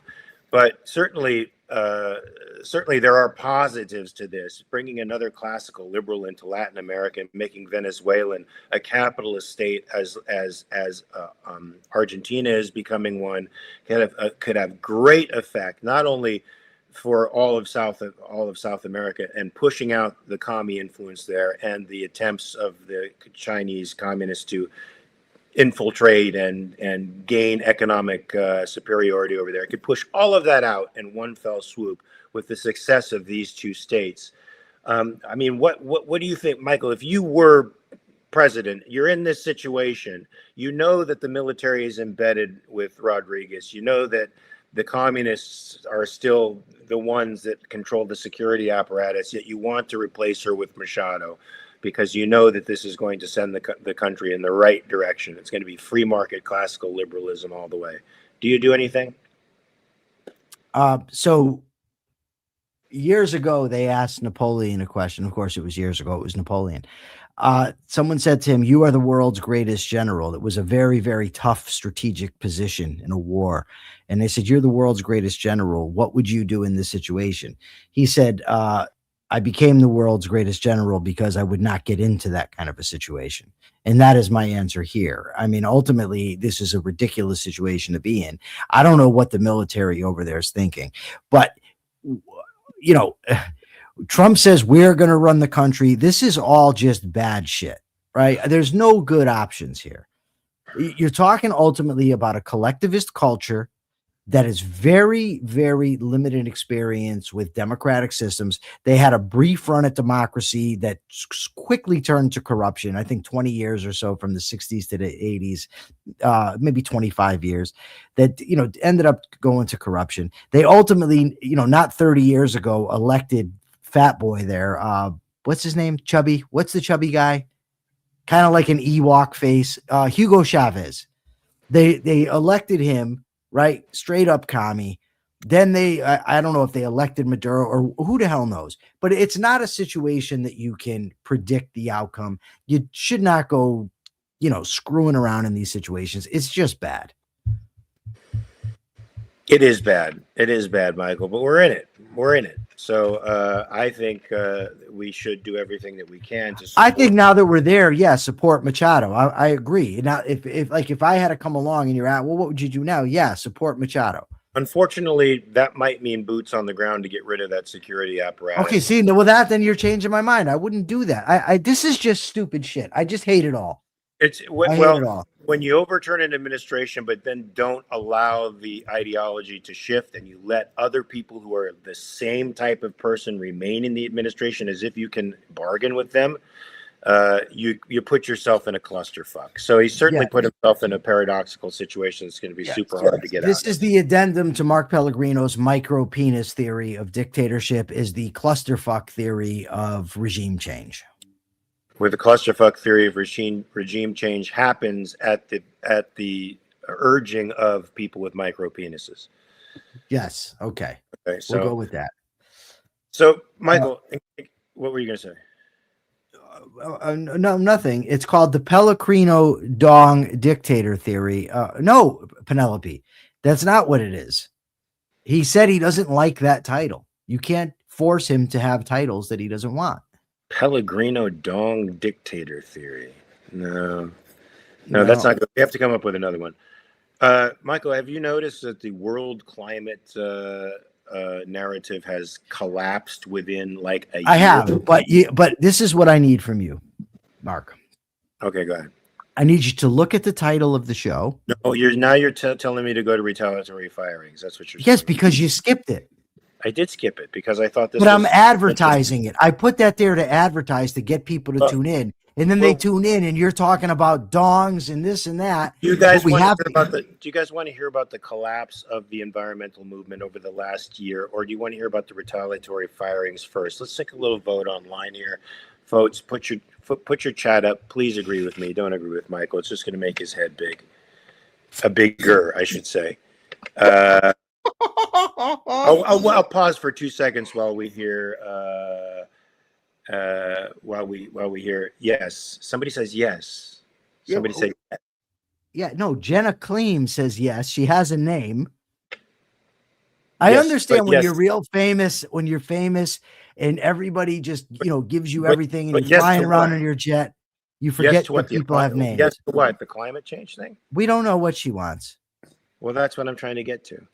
But certainly there are positives to this. Bringing another classical liberal into Latin America, making Venezuela a capitalist state as Argentina is becoming one, could have great effect, not only for all of South America and pushing out the commie influence there and the attempts of the Chinese communists to infiltrate and gain economic superiority over there. It could push all of that out in one fell swoop with the success of these two states. I mean, what do you think, Michael? If you were president, you're in this situation, you know that the military is embedded with Rodriguez, you know that the communists are still the ones that control the security apparatus, yet you want to replace her with Machado, because you know that this is going to send the country in the right direction. It's going to be free market, classical liberalism all the way. Do you do anything? So years ago, they asked Napoleon a question. Of course, it was years ago. It was Napoleon. Someone said to him, "You are the world's greatest general." It was a very, very tough strategic position in a war. And they said, "You're the world's greatest general. What would you do in this situation?" He said, I became the world's greatest general because I would not get into that kind of a situation. And that is my answer here. I mean, ultimately, this is a ridiculous situation to be in. I don't know what the military over there is thinking, but, Trump says we're going to run the country. This is all just bad shit, right? There's no good options here. You're talking ultimately about a collectivist culture that is very, very limited experience with democratic systems. They had a brief run at democracy that quickly turned to corruption. I think 20 years or so, from the 60s to the 80s, maybe 25 years, that, ended up going to corruption. They ultimately, not 30 years ago, elected fat boy there. What's his name? Chubby. What's the chubby guy? Kind of like an Ewok face. Hugo Chavez. They elected him. Right, straight up commie. Then I don't know if they elected Maduro or who the hell knows, but it's not a situation that you can predict the outcome. You should not go, screwing around in these situations. It's just bad. It is bad. It is bad, Michael, but we're in it. We're in it. So I think we should do everything that we can to support. I think now that we're there, support Machado. I agree. Now, if I had to come along and you're at, well, what would you do now? Yeah, support Machado. Unfortunately, that might mean boots on the ground to get rid of that security apparatus. Okay, see, then you're changing my mind. I wouldn't do that. This is just stupid shit. I just hate it all. When you overturn an administration, but then don't allow the ideology to shift, and you let other people who are the same type of person remain in the administration as if you can bargain with them, you put yourself in a clusterfuck. So he certainly Yeah. put himself in a paradoxical situation. It's going to be super hard to get out. This is the addendum to Mark Pellegrino's micro penis theory of dictatorship, is the clusterfuck theory of regime change. Where the clusterfuck theory of regime change happens at the urging of people with micro penises. Yes. Okay. Okay, so We'll go with that. So, Michael, what were you going to say? No, nothing. It's called the Pellegrino Dong dictator theory. No, Penelope, that's not what it is. He said he doesn't like that title. You can't force him to have titles that he doesn't want. Pellegrino Dong dictator theory. No, that's not good. We have to come up with another one. Michael, have you noticed that the world climate narrative has collapsed within like a year? I have, but this is what I need from you, Mark. Okay, go ahead. I need you to look at the title of the show. No, you're telling me to go to retaliatory firings. That's what you're saying. Yes, because you skipped it. I did skip it because I thought this. But I'm advertising it. I put that there to advertise, to get people to tune in, and then they tune in, and you're talking about dongs and this and that. Do you guys want to hear about the collapse of the environmental movement over the last year, or do you want to hear about the retaliatory firings first? Let's take a little vote online here, folks. Put your chat up. Please agree with me. Don't agree with Michael. It's just going to make his head bigger, I should say. I'll pause for 2 seconds while we hear while we hear yes. Somebody says yes. Somebody say yes. Yeah, no, Jenna Kleem says yes. She has a name. I understand when you're real famous, when you're famous and everybody just, gives you everything, and you're flying around in your jet, you forget that people have names. Yes to what? The climate change thing? We don't know what she wants. Well, that's what I'm trying to get to.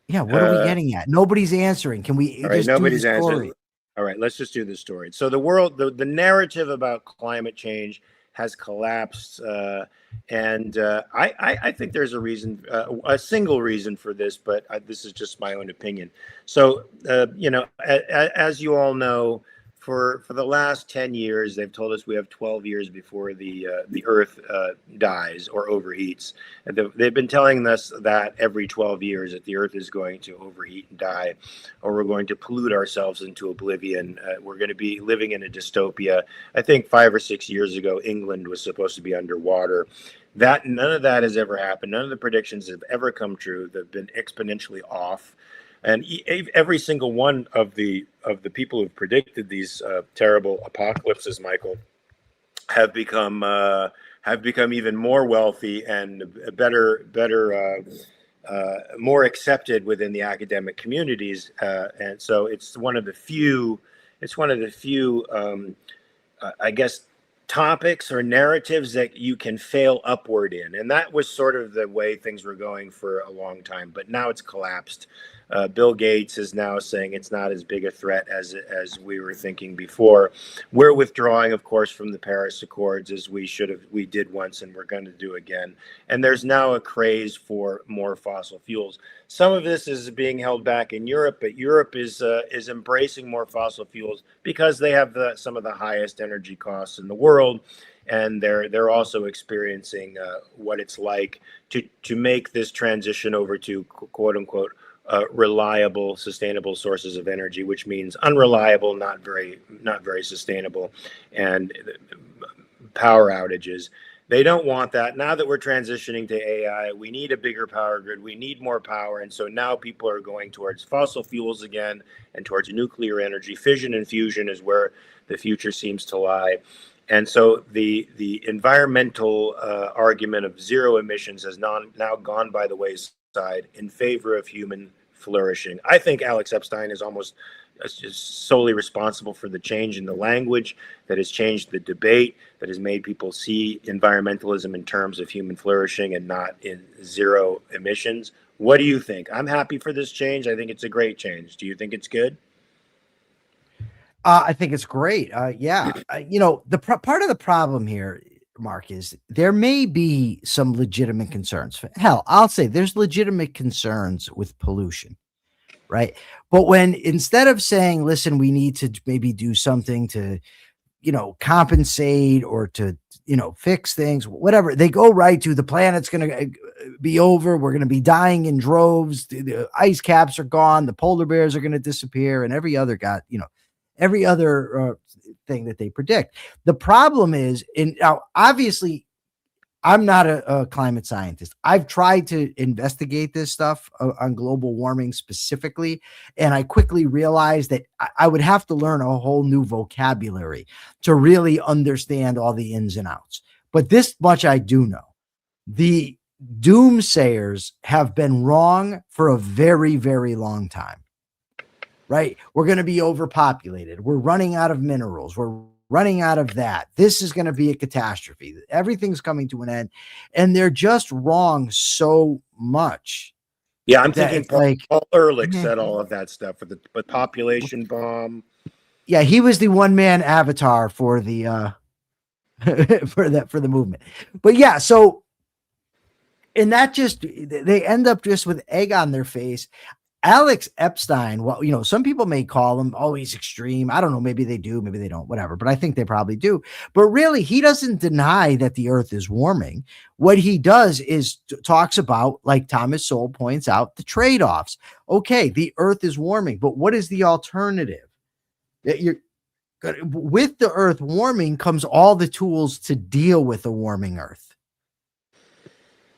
Yeah, what are we getting at? Nobody's answering. Can we just nobody's do the story? answering. All right, let's just do the story. So the narrative about climate change has collapsed, and I think there's a reason, a single reason for this, but this is just my own opinion. So as you all know, for the last 10 years, they've told us we have 12 years before the Earth dies or overheats. And they've been telling us that every 12 years that the Earth is going to overheat and die, or we're going to pollute ourselves into oblivion. We're going to be living in a dystopia. I think 5 or 6 years ago, England was supposed to be underwater. None of that has ever happened. None of the predictions have ever come true. They've been exponentially off. And every single one of the people who've predicted these terrible apocalypses, Michael, have become even more wealthy and better, more accepted within the academic communities. And so it's one of the few, I guess, topics or narratives that you can fail upward in. And that was sort of the way things were going for a long time, but now it's collapsed. Bill Gates is now saying it's not as big a threat as we were thinking before. We're withdrawing, of course, from the Paris Accords, as we did once, and we're going to do again. And there's now a craze for more fossil fuels. Some of this is being held back in Europe, but Europe is embracing more fossil fuels because they have some of the highest energy costs in the world. And they're also experiencing what it's like to make this transition over to quote unquote reliable, sustainable sources of energy, which means unreliable, not very sustainable, and power outages. They don't want that. Now that we're transitioning to AI, we need a bigger power grid. We need more power. And so now people are going towards fossil fuels again and towards nuclear energy. Fission and fusion is where the future seems to lie. And so the environmental argument of zero emissions has now gone by the wayside in favor of human flourishing. I think Alex Epstein is almost solely responsible for the change in the language that has changed the debate, that has made people see environmentalism in terms of human flourishing and not in zero emissions. What do you think? I'm happy for this change. I think it's a great change. Do you think it's good? I think it's great. Yeah. The part of the problem here, Mark, is there may be some legitimate concerns. Hell, I'll say there's legitimate concerns with pollution, right? But when instead of saying, listen, we need to maybe do something to compensate or to, fix things, whatever. They go right to the planet's going to be over. We're going to be dying in droves. The ice caps are gone. The polar bears are going to disappear, and every other thing that they predict. The problem is, now obviously, I'm not a climate scientist. I've tried to investigate this stuff on global warming specifically, and I quickly realized that I would have to learn a whole new vocabulary to really understand all the ins and outs. But this much I do know. The doomsayers have been wrong for a very, very long time, right? We're going to be overpopulated. We're running out of minerals. We're running out of that. This is going to be a catastrophe. Everything's coming to an end. And they're just wrong so much. Yeah, I'm thinking Paul Ehrlich said all of that stuff with the population bomb. Yeah, he was the one-man avatar for the for the movement. But yeah, so and that just they end up just with egg on their face. Alex Epstein, well, some people may call him, oh, he's extreme. I don't know. Maybe they do. Maybe they don't, whatever. But I think they probably do. But really, he doesn't deny that the earth is warming. What he does is talks about, like Thomas Sowell points out, the trade-offs. Okay, the earth is warming, but what is the alternative? With the earth warming comes all the tools to deal with a warming earth.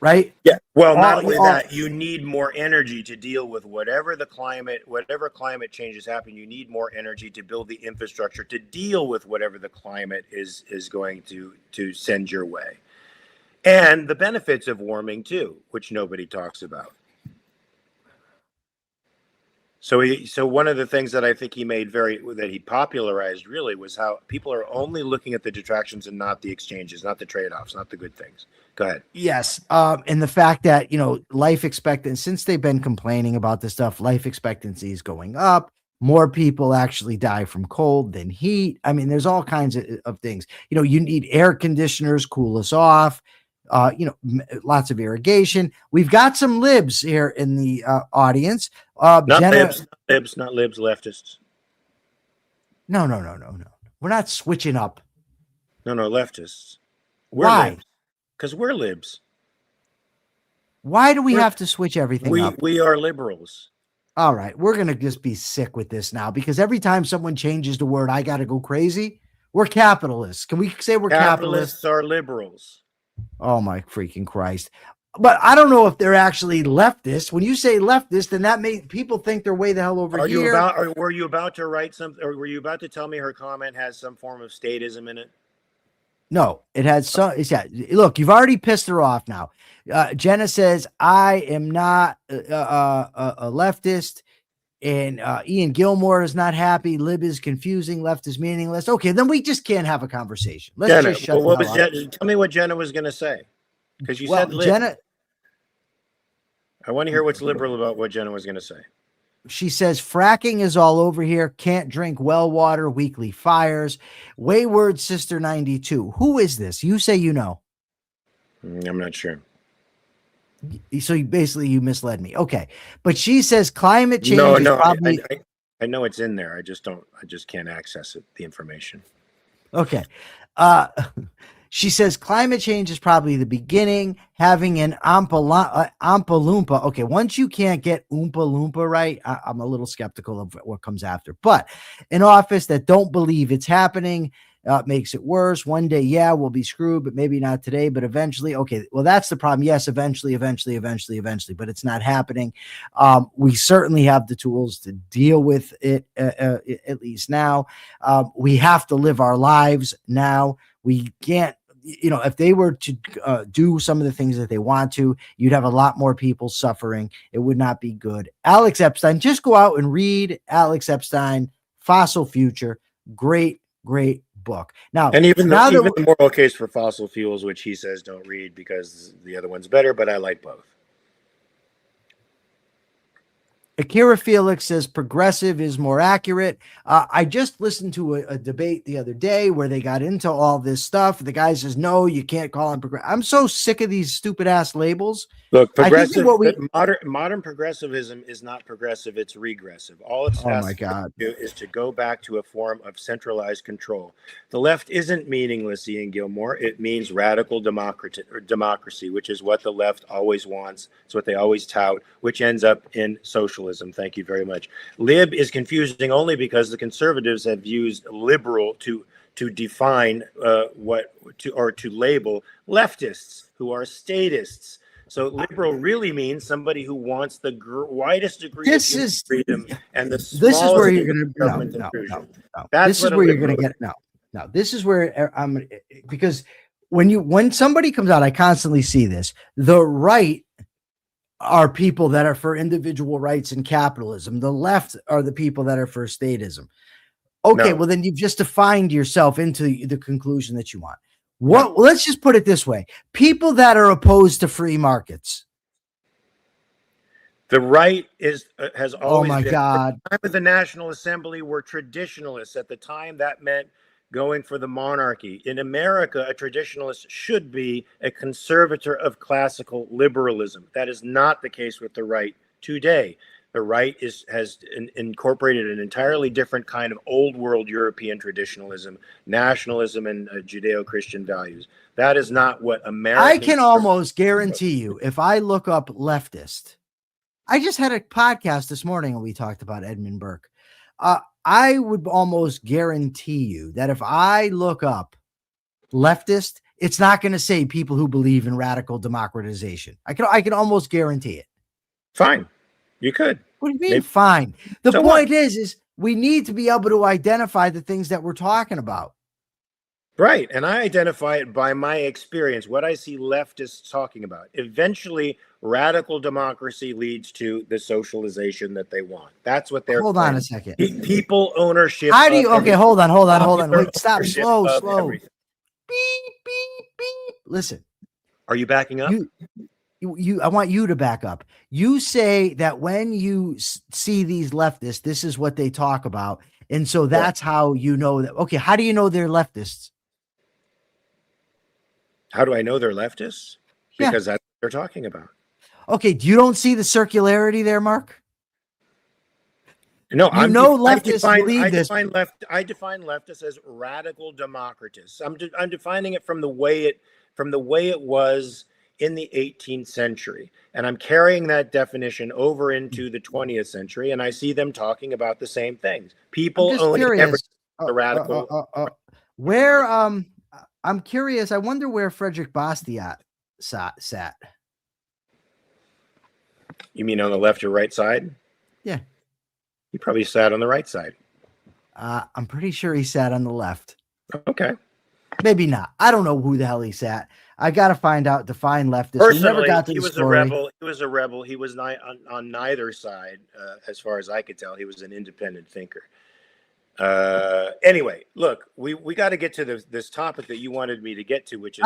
Right? Yeah. Well, not only that, you need more energy to deal with whatever climate changes happen. You need more energy to build the infrastructure to deal with whatever the climate is going to send your way. And the benefits of warming too, which nobody talks about. So one of the things that I think he made that he popularized really was how people are only looking at the detractions and not the exchanges, not the trade-offs, not the good things. Go ahead. Yes. And the fact that, life expectancy, since they've been complaining about this stuff, life expectancy is going up. More people actually die from cold than heat. I mean, there's all kinds of things. You need air conditioners, cool us off. Lots of irrigation. We've got some libs here in the audience. Not libs, leftists. No. We're not switching up. No, leftists. Why? Because we're libs. Why do we have to switch everything up? We are liberals. All right. We're going to just be sick with this now because every time someone changes the word, I got to go crazy. We're capitalists. Can we say we're capitalists? Capitalists are liberals. Oh my freaking Christ. But I don't know if they're actually leftists. When you say leftist, then that made people think they're way the hell over here. Were you about to write something, or were you about to tell me her comment has some form of statism in it? No, it had some. Look, you've already pissed her off now. Jenna says, I am not a leftist. And Ian Gilmore is not happy. Lib is confusing. Left is meaningless. Okay, then we just can't have a conversation. Let's just shut up. Tell me what Jenna was going to say. Because you said lib. Jenna, I want to hear what's liberal about what Jenna was going to say. She says, fracking is all over here. Can't drink well water. Weekly fires. Wayward Sister 92. Who is this? You say you know. I'm not sure. So basically you misled me. Okay. But she says climate change is probably... I know it's in there. I just can't access it, the information. Okay. She says climate change is probably the beginning, having an Oompa Loompa. Okay, once you can't get Oompa Loompa right, I'm a little skeptical of what comes after. But an office that don't believe it's happening makes it worse. One day, yeah, we'll be screwed, but maybe not today, but eventually. Okay, well, that's the problem. Yes, eventually, but it's not happening. We certainly have the tools to deal with it, at least now. We have to live our lives now. We can't. If they were to do some of the things that they want to, you'd have a lot more people suffering. It would not be good. Alex Epstein, just go out and read Alex Epstein, Fossil Future. Great book. Now, and even the moral case for fossil fuels, which he says don't read because the other one's better, but I like both. Akira Felix says progressive is more accurate. I just listened to a debate the other day where they got into all this stuff. The guy says, no, you can't call him progressive. I'm so sick of these stupid ass labels. Look, I think progressive. what we, Modern progressivism is not progressive; it's regressive. All it's oh my asking God. to do is to go back to a form of centralized control. The left isn't meaningless, Ian Gilmore. It means radical democracy, which is what the left always wants. It's what they always tout, which ends up in socialism. Thank you very much. Lib is confusing only because the conservatives have used liberal to define to label leftists who are statists. So liberal really means somebody who wants the widest degree of human freedom and the smallest this is where you're going to government intrusion. This is where you're going to get no. This is where I'm, because when somebody comes out, I constantly see this. The right are people that are for individual rights and capitalism. The left are the people that are for statism. Okay, well then you've just defined yourself into the conclusion that you want. Let's just put it this way. People that are opposed to free markets. The right has always oh my been, God. at the time of the National Assembly were traditionalists. At the time that meant going for the monarchy. In America, a traditionalist should be a conservator of classical liberalism. That is not the case with the right today. The right has incorporated an entirely different kind of old world European traditionalism, nationalism, and Judeo-Christian values. That is not what America. I can almost guarantee you, if I look up leftist, I just had a podcast this morning and we talked about Edmund Burke. I would almost guarantee you that if I look up leftist, it's not going to say people who believe in radical democratization. I can almost guarantee it. Fine. You could. What do you mean? Maybe. Fine. The point is we need to be able to identify the things that we're talking about. Right. And I identify it by my experience, what I see leftists talking about. Eventually, radical democracy leads to the socialization that they want. That's what they're Hold on a second. People ownership. How do you okay, hold on. Wait, stop. Slow. Beep, beep, beep. Listen. Are you backing up? I want you to back up. You say that when you see these leftists, this is what they talk about. And so that's how you know that. Okay. How do you know they're leftists? How do I know they're leftists? Because that's what they're talking about. Okay. You don't see the circularity there, Mark? No, leftists believe this. I define leftists as radical democratists. I'm defining it from the way it was in the 18th century. And I'm carrying that definition over into the 20th century. And I see them talking about the same things. People owning everything. The radical. I'm curious. I wonder where Frederick Bastiat sat. You mean on the left or right side? Yeah. He probably sat on the right side. I'm pretty sure he sat on the left. Okay. Maybe not. I don't know who the hell he sat. I got to find out, define leftist. Personally, he was a rebel. He was a rebel. He was on neither side, as far as I could tell. He was an independent thinker. Anyway, look, we got to get to this topic that you wanted me to get to, which is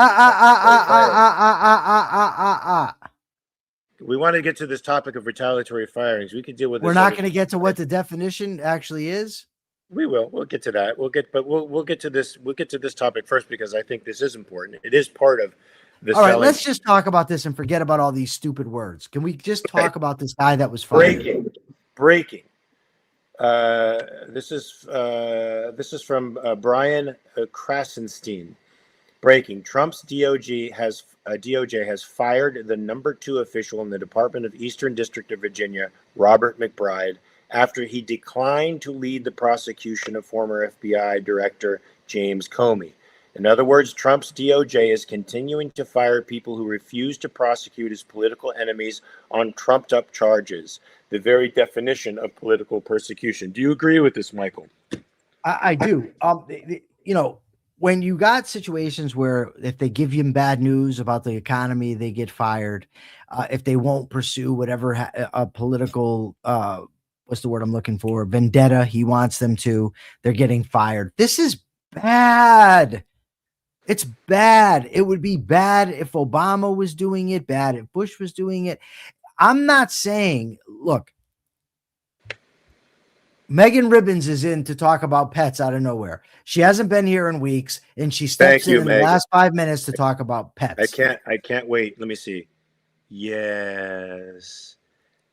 we want to get to this topic of retaliatory firings. We could deal with. We're not going to get to what the definition actually is. We will. We'll get to that. We'll get to this. We'll get to this topic first because I think this is important. It is part of the. All right, let's just talk about this and forget about all these stupid words. Can we just talk about this guy that was fired? Breaking. This is from Brian Krasenstein. Breaking. Trump's DOJ has fired the number 2 official in the Department of Eastern District of Virginia, Robert McBride, after he declined to lead the prosecution of former FBI Director James Comey. In other words, Trump's DOJ is continuing to fire people who refuse to prosecute his political enemies on trumped-up charges, the very definition of political persecution. Do you agree with this, Michael? I do. When you got situations where if they give you bad news about the economy, they get fired. If they won't pursue whatever a political what's the word I'm looking for? Vendetta. He wants them to. They're getting fired. This is bad. It's bad. It would be bad if Obama was doing it, bad if Bush was doing it. I'm not saying, look, Megan Ribbons is in to talk about pets out of nowhere. She hasn't been here in weeks, and she steps Thank you, in the Megan. last 5 minutes to talk about pets. I can't wait. Let me see. Yes.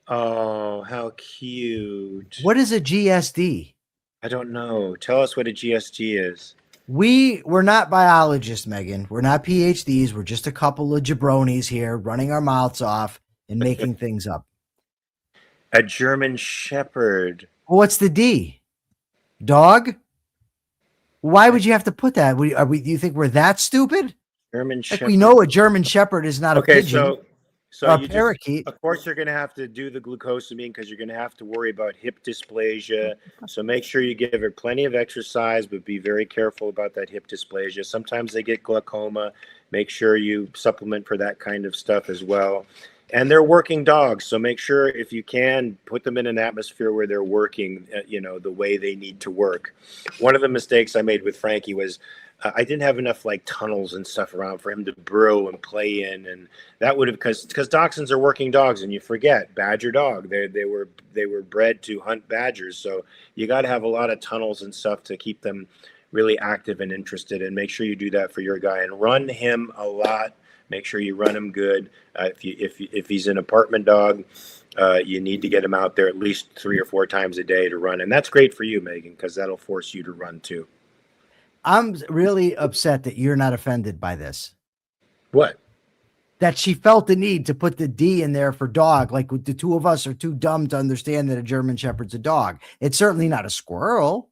Oh, how cute. What is a GSD? I don't know. Tell us what a GSG is. We're not biologists, Megan. We're not PhDs. We're just a couple of jabronis here running our mouths off and making things up. A German Shepherd. Well, what's the D? Dog? Why would you have to put that? Do you think we're that stupid? German Like Shepherd. we know a German Shepherd is not a pigeon. So or a you parakeet. Of course, you're going to have to do the glucosamine because you're going to have to worry about hip dysplasia. So make sure you give her plenty of exercise, but be very careful about that hip dysplasia. Sometimes they get glaucoma. Make sure you supplement for that kind of stuff as well. And they're working dogs, so make sure if you can put them in an atmosphere where they're working, the way they need to work. One of the mistakes I made with Frankie was I didn't have enough like tunnels and stuff around for him to burrow and play in, and that would have because dachshunds are working dogs, and you forget badger dog. They were bred to hunt badgers, so you got to have a lot of tunnels and stuff to keep them really active and interested. And make sure you do that for your guy and run him a lot. Make sure you run him good. If he's an apartment dog, you need to get him out there at least 3 or 4 times a day to run, and that's great for you, Megan, because that'll force you to run too. I'm really upset that you're not offended by this. What? That she felt the need to put the D in there for dog. Like the two of us are too dumb to understand that a German Shepherd's a dog. It's certainly not a squirrel,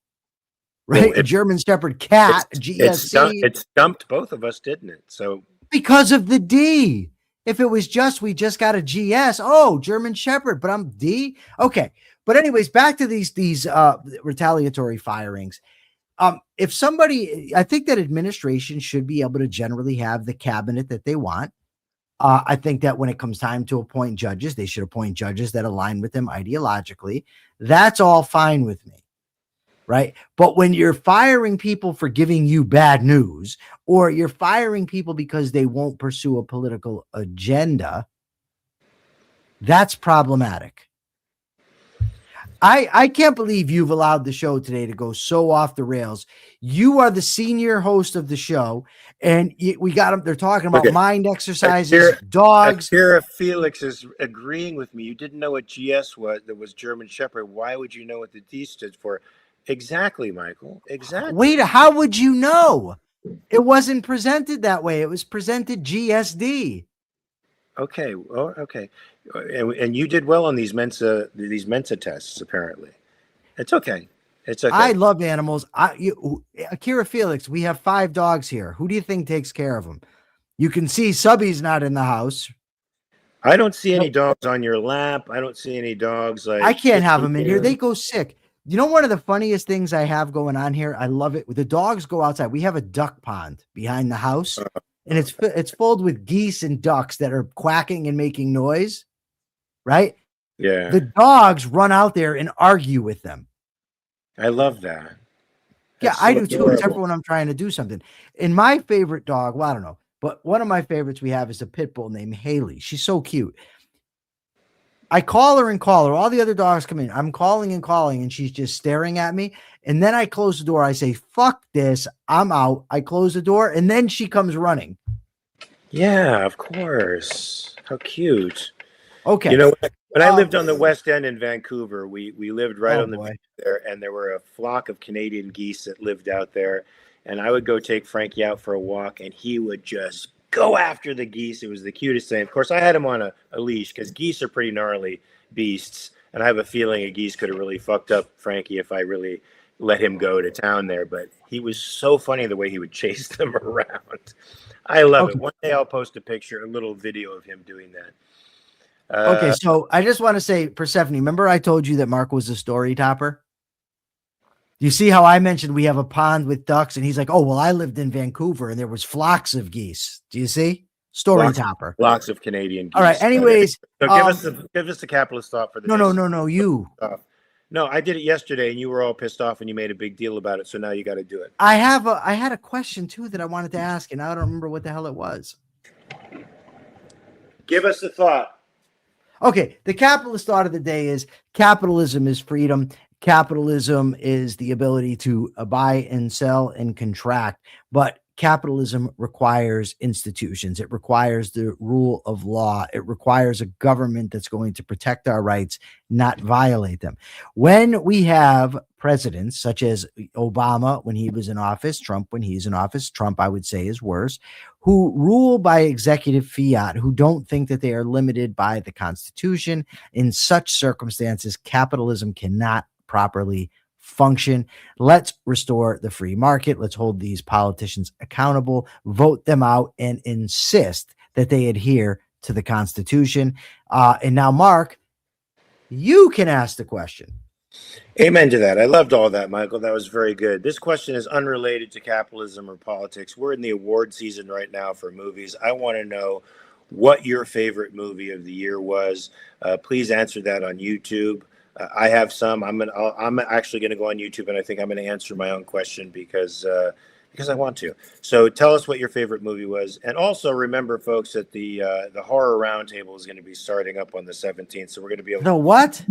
right? Well, a German Shepherd cat, GSC. It stumped both of us, didn't it? So because of the D. If it was we just got a GS. Oh, German Shepherd, but I'm D. Okay. But anyways, back to these retaliatory firings. If somebody, I think that administration should be able to generally have the cabinet that they want. I think that when it comes time to appoint judges, they should appoint judges that align with them ideologically. That's all fine with me, right? But when you're firing people for giving you bad news, or you're firing people because they won't pursue a political agenda, that's problematic. I can't believe you've allowed the show today to go so off the rails. You are the senior host of the show, and we got them. They're talking about mind exercises, dogs. Akira Felix is agreeing with me. You didn't know what GS was. That was German Shepherd. Why would you know what the D stood for? Exactly, Michael. Exactly. Wait, how would you know? It wasn't presented that way. It was presented GSD. Okay. Well, okay. And you did well on these Mensa tests. Apparently, it's okay. It's okay. I love animals. Akira Felix, we have 5 dogs here. Who do you think takes care of them? You can see Subby's not in the house. I don't see any dogs on your lap. I don't see any dogs. Like I can't have them in here. They go sick. You know, one of the funniest things I have going on here, I love it. The dogs go outside. We have a duck pond behind the house, and it's filled with geese and ducks that are quacking and making noise, right? Yeah. The dogs run out there and argue with them. I love that. That's I do too, except for when I'm trying to do something. And my favorite dog, well, I don't know, but one of my favorites we have is a pit bull named Haley. She's so cute. I call her. All the other dogs come in. I'm calling, and she's just staring at me. And then I close the door. I say, fuck this. I'm out. I close the door, and then she comes running. Yeah, of course. How cute. Okay. You know, when I lived on the West End in Vancouver, we lived right on the beach there, and there were a flock of Canadian geese that lived out there. And I would go take Frankie out for a walk, and he would just go after the geese. It was the cutest thing. Of course, I had him on a leash because geese are pretty gnarly beasts. And I have a feeling a geese could have really fucked up Frankie if I really let him go to town there. But he was so funny the way he would chase them around. I love it. One day I'll post a little video of him doing that. Okay, so I just want to say, Persephone, remember I told you that Mark was a story topper? You see how I mentioned we have a pond with ducks, and he's like, oh, well, I lived in Vancouver, and there was flocks of geese. Do you see? Story topper. Lots of Canadian geese. All right, anyways. So give us the capitalist thought for the No, you. No, I did it yesterday, and you were all pissed off, and you made a big deal about it, so now you got to do it. I had a question, too, that I wanted to ask, and I don't remember what the hell it was. Give us the thought. Okay, the capitalist thought of the day is capitalism is freedom. Capitalism is the ability to buy and sell and contract, but capitalism requires institutions. It requires the rule of law. It requires a government that's going to protect our rights, not violate them. When we have presidents such as Obama when he was in office, Trump when he's in office, Trump I would say is worse, who rule by executive fiat, who don't think that they are limited by the Constitution, in such circumstances, capitalism cannot properly function. Let's restore the free market. Let's hold these politicians accountable, vote them out, and insist that they adhere to the Constitution. And now, Mark, you can ask the question. Amen to that. I loved all that, Michael. That was very good. This question is unrelated to capitalism or politics. We're in the award season right now for movies. I want to know what your favorite movie of the year was. Please answer that on YouTube. I have some. I'm actually going to go on YouTube, and I think I'm going to answer my own question because I want to. So tell us what your favorite movie was, and also remember, folks, that the horror roundtable is going to be starting up on the 17th. So we're going to be able The what?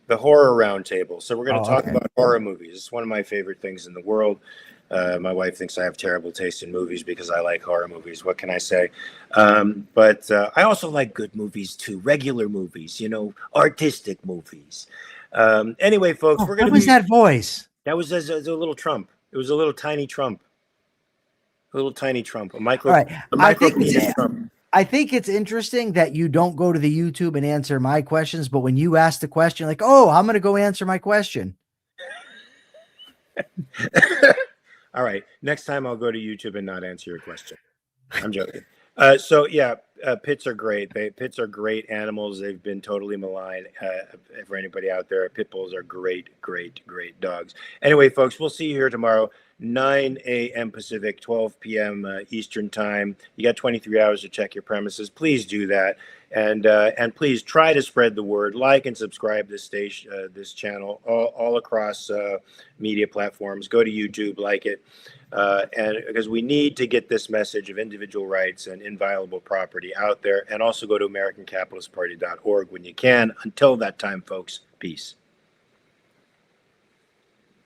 The horror roundtable. So we're going to talk okay. about horror movies. It's one of my favorite things in the world. My wife thinks I have terrible taste in movies because I like horror movies. What can I say? But I also like good movies too, regular movies, artistic movies. Anyway, folks, we're going to. What was that voice? That was a little Trump. It was a little tiny Trump. A little tiny Trump. A micro. All right. A micro penis Trump. I think it's interesting that you don't go to the YouTube and answer my questions, but when you ask the question, like, oh, I'm going to go answer my question. All right. Next time I'll go to YouTube and not answer your question. I'm joking. Pits are great. Pits are great animals. They've been totally maligned. For anybody out there, pit bulls are great, great, great dogs. Anyway, folks, we'll see you here tomorrow, 9 a.m. Pacific, 12 p.m. Eastern time. You got 23 hours to check your premises. Please do that. And please try to spread the word. Like and subscribe this station, this channel, all across media platforms. Go to YouTube, like it. And because we need to get this message of individual rights and inviolable property out there, and also go to AmericanCapitalistParty.org when you can. Until that time, folks, peace.